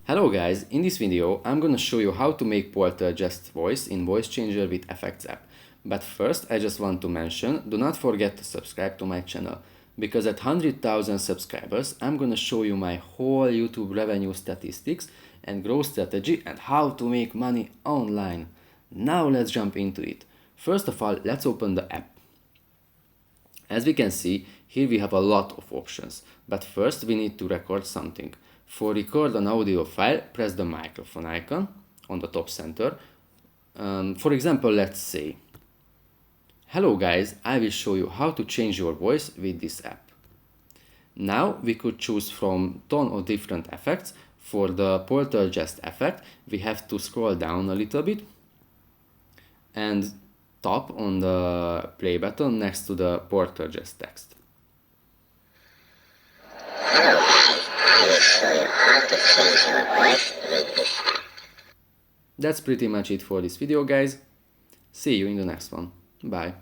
Hello guys, in this video I'm gonna show you how to make Poltergeist voice in Voice Changer with Effects app. But first I just want to mention, do not forget to subscribe to my channel, because at 100,000 subscribers I'm gonna show you my whole YouTube revenue statistics and growth strategy and how to make money online. Now let's jump into it. First of all, let's open the app. As we can see, here we have a lot of options, but first we need to record something. For record an audio file, press the microphone icon on the top center. For example, let's say, hello guys, I will show you how to change your voice with this app. Now we could choose from ton of different effects. For the Poltergeist effect, we have to scroll down a little bit and tap on the play button next to the Poltergeist text. That's pretty much it for this video, guys. See you in the next one. Bye.